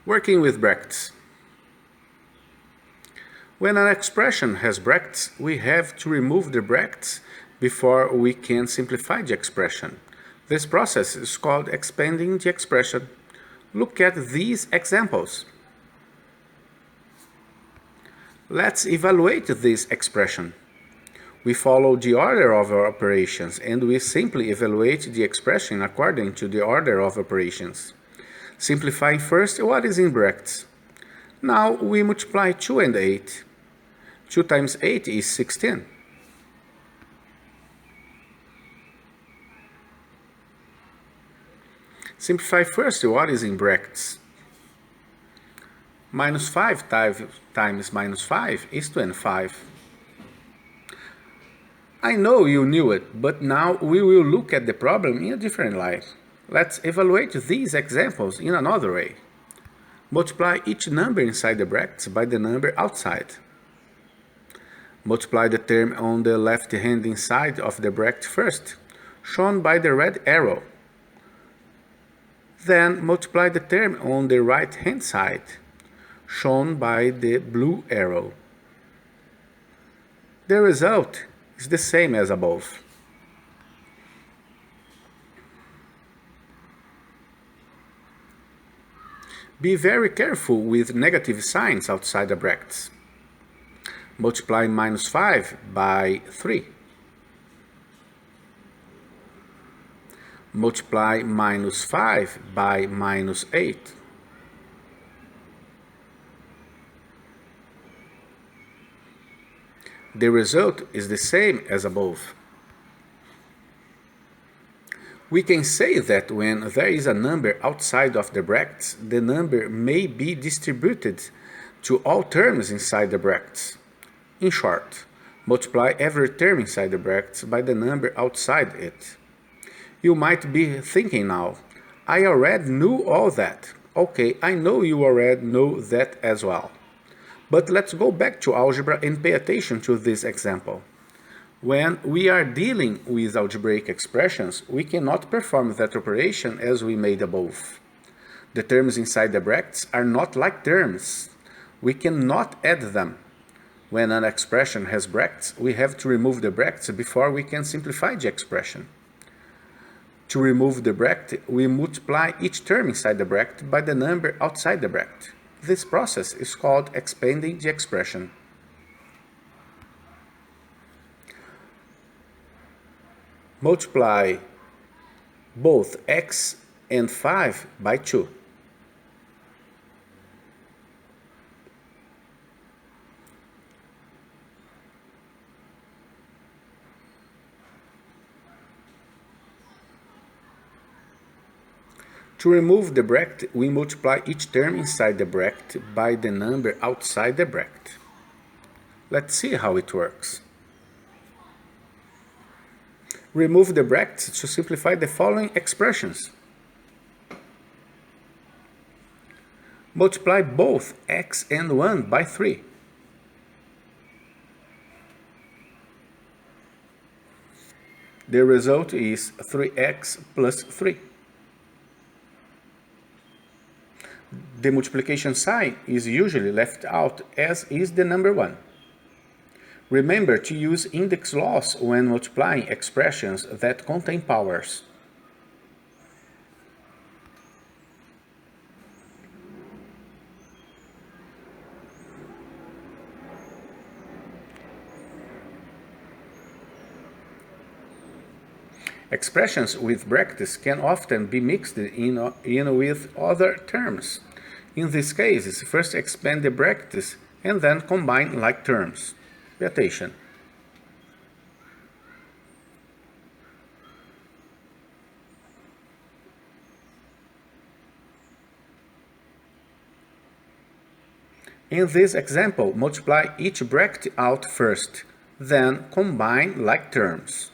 Working with brackets. When an expression has brackets, we have to remove the brackets before we can simplify the expression. This process is called expanding the expression. Look at these examples. Let's evaluate this expression. We follow the order of our operations and we simply evaluate the expression according to the order of operations. Simplifying first what is in brackets. Now we multiply 2 and 8. 2 times 8 is 16. Simplify first what is in brackets. Minus 5 times minus 5 is 25. I know you knew it, but now we will look at the problem in a different light. Let's evaluate these examples in another way. Multiply each number inside the brackets by the number outside. Multiply the term on the left-hand side of the bracket first, shown by the red arrow. Then multiply the term on the right-hand side, shown by the blue arrow. The result is the same as above. Be very careful with negative signs outside the brackets. Multiply minus 5 by 3. Multiply minus 5 by minus 8. The result is the same as above. We can say that when there is a number outside of the brackets, the number may be distributed to all terms inside the brackets. In short, multiply every term inside the brackets by the number outside it. You might be thinking now, I already knew all that. Okay, I know you already know that as well. But let's go back to algebra and pay attention to this example. When we are dealing with algebraic expressions, we cannot perform that operation as we made above. The terms inside the brackets are not like terms. We cannot add them. When an expression has brackets, we have to remove the brackets before we can simplify the expression. To remove the bracket, we multiply each term inside the bracket by the number outside the bracket. This process is called expanding the expression. Multiply both x and 5 by 2. To remove the bracket, we multiply each term inside the bracket by the number outside the bracket. Let's see how it works. Remove the brackets to simplify the following expressions. Multiply both x and 1 by 3. The result is 3x plus 3. The multiplication sign is usually left out, as is the number 1. Remember to use index laws when multiplying expressions that contain powers. Expressions with brackets can often be mixed in with other terms. In these cases, first expand the brackets and then combine like terms. Pay attention. In this example, multiply each bracket out first, then combine like terms.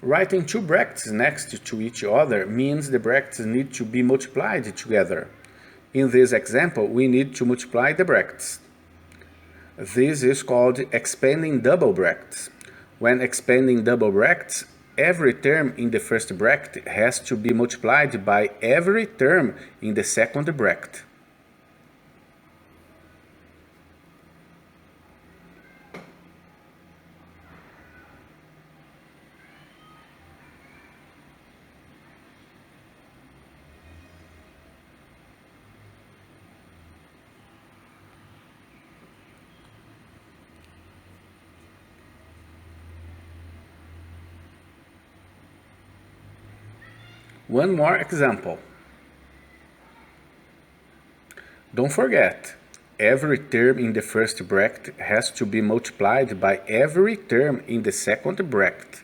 Writing two brackets next to each other means the brackets need to be multiplied together. In this example, we need to multiply the brackets. This is called expanding double brackets. When expanding double brackets, every term in the first bracket has to be multiplied by every term in the second bracket. One more example. Don't forget, every term in the first bracket has to be multiplied by every term in the second bracket.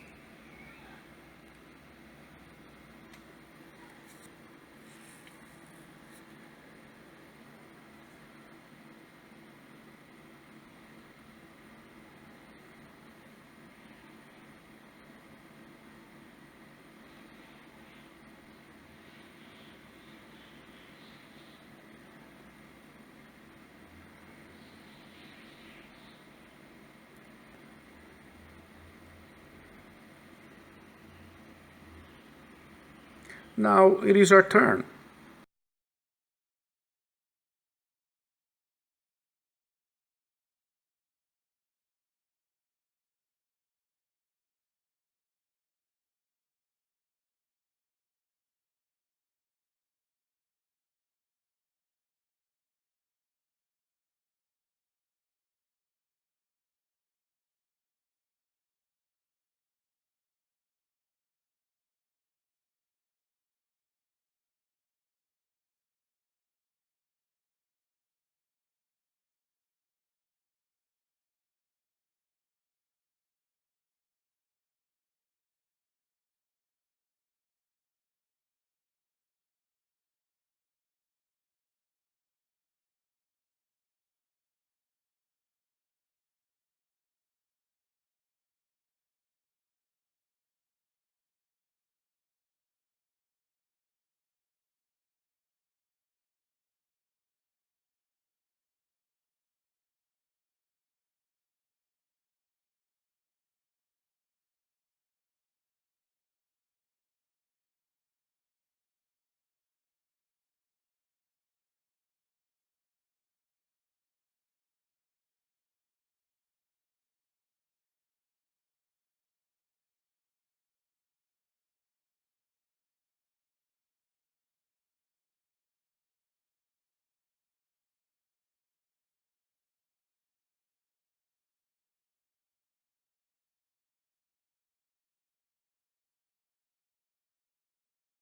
Now it is your turn.